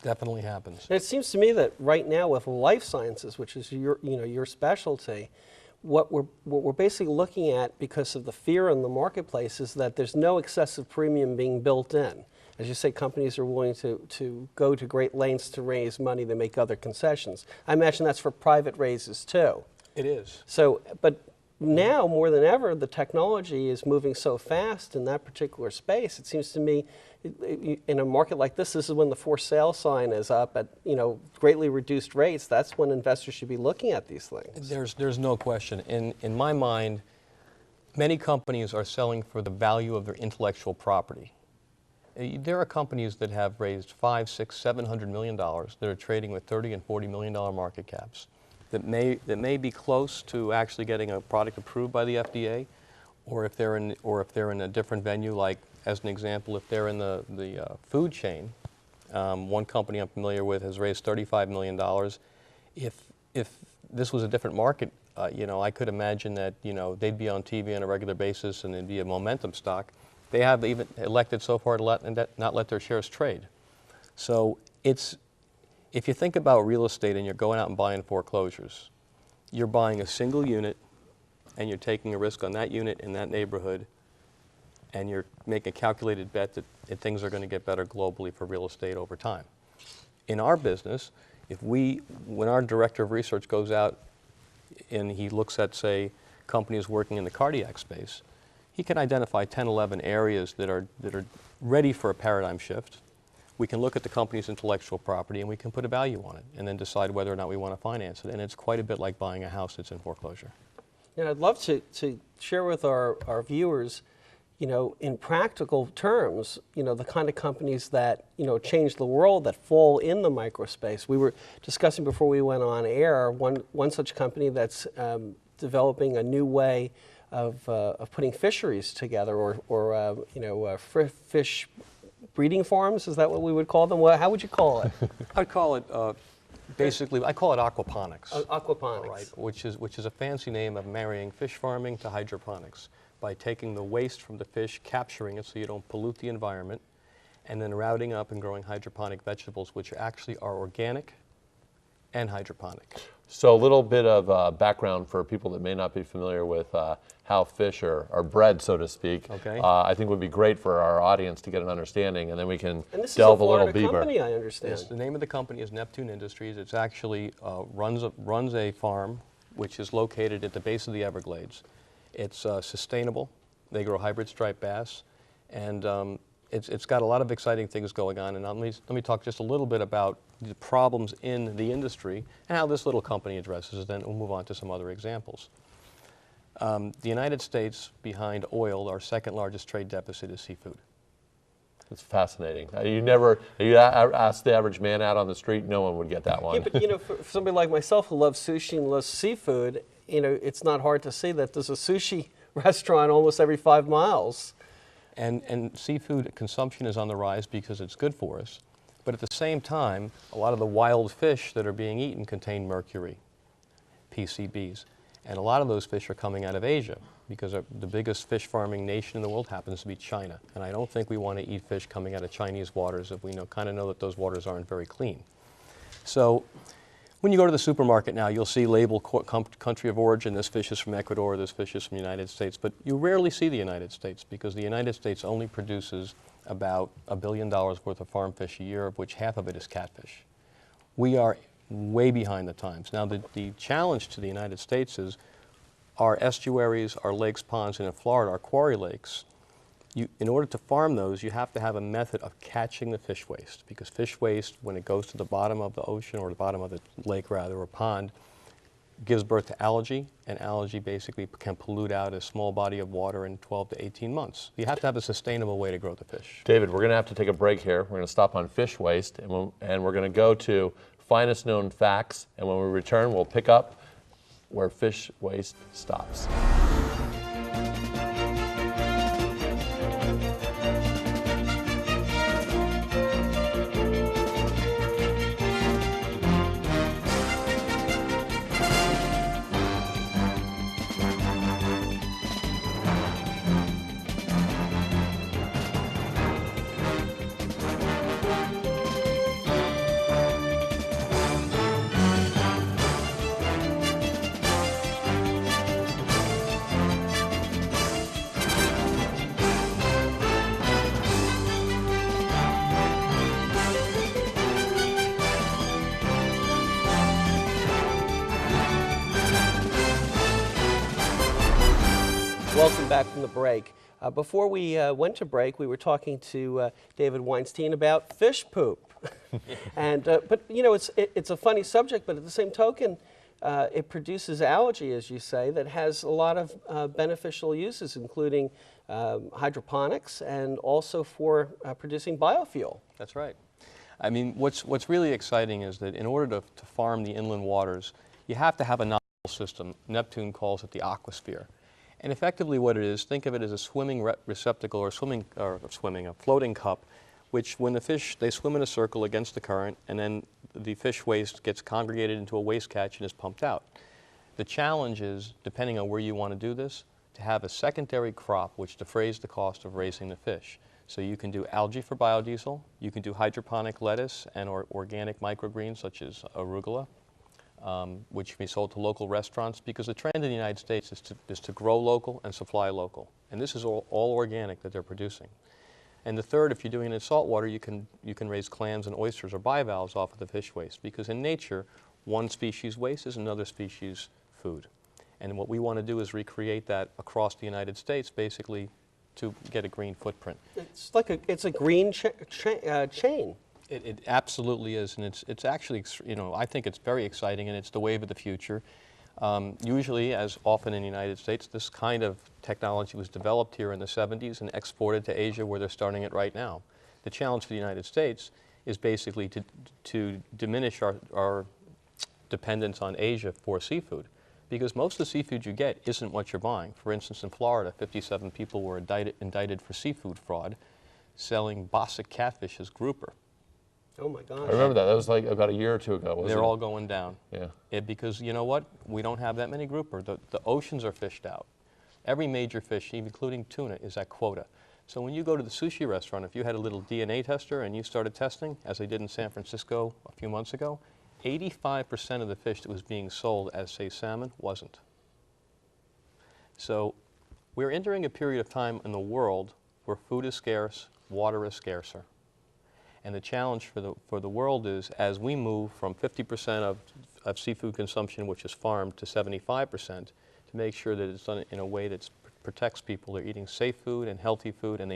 Definitely happens. And it seems to me that right now with life sciences, which is your specialty, what we're basically looking at, because of the fear in the marketplace, is that there's no excessive premium being built in. As you say, companies are willing to go to great lengths to raise money to make other concessions. I imagine that's for private raises too. It is. So, but now more than ever, the technology is moving so fast in that particular space. It seems to me, in a market like this is when the for sale sign is up at greatly reduced rates. That's when investors should be looking at these things. There's no question. In my mind, many companies are selling for the value of their intellectual property. There are companies that have raised $500, $600, $700 million that are trading with $30 and $40 million market caps, that may be close to actually getting a product approved by the FDA, or if they're in a different venue, like as an example, if they're in the food chain. One company I'm familiar with has raised $35 million. If this was a different market, I could imagine that they'd be on TV on a regular basis and it'd be a momentum stock. They have even elected so far to not let their shares trade. So if you think about real estate and you're going out and buying foreclosures, you're buying a single unit and you're taking a risk on that unit in that neighborhood, and you're making a calculated bet that things are going to get better globally for real estate over time. In our business, when our director of research goes out and he looks at, say, companies working in the cardiac space, he can identify 10, 11 areas that are ready for a paradigm shift. We can look at the company's intellectual property and we can put a value on it and then decide whether or not we want to finance it. And it's quite a bit like buying a house that's in foreclosure. And I'd love to share with our viewers, in practical terms, the kind of companies that, change the world, that fall in the microspace. We were discussing before we went on air, one such company that's developing a new way of putting fisheries together, or fish breeding farms. Is that what we would call them? How would you call it? I'd call it basically, I call it aquaponics. Aquaponics. Right, which is a fancy name of marrying fish farming to hydroponics, by taking the waste from the fish, capturing it so you don't pollute the environment, and then routing up and growing hydroponic vegetables, which actually are organic and hydroponic. So a little bit of background for people that may not be familiar with how fish are bred, so to speak. Okay. I think would be great for our audience to get an understanding, and then we can And this delve is a a little Florida deeper. company, I understand. Yes, the name of the company is Neptune Industries. It's actually runs a farm which is located at the base of the Everglades. It's sustainable. They grow hybrid striped bass, and it's got a lot of exciting things going on. And let me talk just a little bit about the problems in the industry and how this little company addresses it. Then we'll move on to some other examples. The United States, behind oil, our second largest trade deficit is seafood. It's fascinating. You ask the average man out on the street, no one would get that one. Yeah, but for somebody like myself who loves sushi and loves seafood, it's not hard to see that there's a sushi restaurant almost every 5 miles. And seafood consumption is on the rise because it's good for us. But at the same time, a lot of the wild fish that are being eaten contain mercury, PCBs. And a lot of those fish are coming out of Asia because the biggest fish farming nation in the world happens to be China. And I don't think we want to eat fish coming out of Chinese waters if we kind of know that those waters aren't very clean. So when you go to the supermarket now, you'll see label country of origin. This fish is from Ecuador, this fish is from the United States. But you rarely see the United States because the United States only produces about $1 billion worth of farm fish a year, of which half of it is catfish. We are way behind the times. Now, the challenge to the United States is our estuaries, our lakes, ponds, and in Florida, our quarry lakes. In order to farm those, you have to have a method of catching the fish waste, because fish waste, when it goes to the bottom of the ocean, or the bottom of the lake rather, or pond, gives birth to algae, and algae basically can pollute out a small body of water in 12 to 18 months. You have to have a sustainable way to grow the fish. David, we're going to have to take a break here. We're going to stop on fish waste, and we're going to go to finest known facts, and when we return, we'll pick up where fish waste stops. Welcome back from the break. Before we went to break, we were talking to David Weinstein about fish poop. But you know, it's a funny subject, but at the same token, it produces algae, as you say, that has a lot of beneficial uses, including hydroponics and also for producing biofuel. That's right. I mean, what's really exciting is that in order to farm the inland waters, you have to have a novel system. Neptune calls it the aquasphere. And effectively what it is, think of it as a swimming receptacle or a floating cup, which when the fish, they swim in a circle against the current, and then the fish waste gets congregated into a waste catch and is pumped out. The challenge is, depending on where you want to do this, to have a secondary crop which defrays the cost of raising the fish. So you can do algae for biodiesel, you can do hydroponic lettuce and organic microgreens such as arugula, which can be sold to local restaurants, because the trend in the United States is to grow local and supply local. And this is all organic that they're producing. And the third, if you're doing it in saltwater, you can raise clams and oysters or bivalves off of the fish waste, because in nature, one species waste is another species food. And what we want to do is recreate that across the United States, basically to get a green footprint. It's like it's a green chain. It absolutely is, and it's actually, you know, I think it's very exciting, and it's the wave of the future. Usually, as often in the United States, this kind of technology was developed here in the 70s and exported to Asia, where they're starting it right now. The challenge for the United States is basically to diminish our dependence on Asia for seafood, because most of the seafood you get isn't what you're buying. For instance, in Florida, 57 people were indicted for seafood fraud, selling Bossack catfish as grouper. Oh my gosh. I remember that. That was like about a year or two ago, wasn't it? They're all going down. Yeah. Because you know what? We don't have that many grouper. The oceans are fished out. Every major fish, including tuna, is at quota. So when you go to the sushi restaurant, if you had a little DNA tester and you started testing, as they did in San Francisco a few months ago, 85% of the fish that was being sold as, say, salmon wasn't. So we're entering a period of time in the world where food is scarce, water is scarcer. And the challenge for the world is, as we move from 50% of seafood consumption, which is farmed, to 75%, to make sure that it's done in a way that protects people. They're eating safe food and healthy food, and they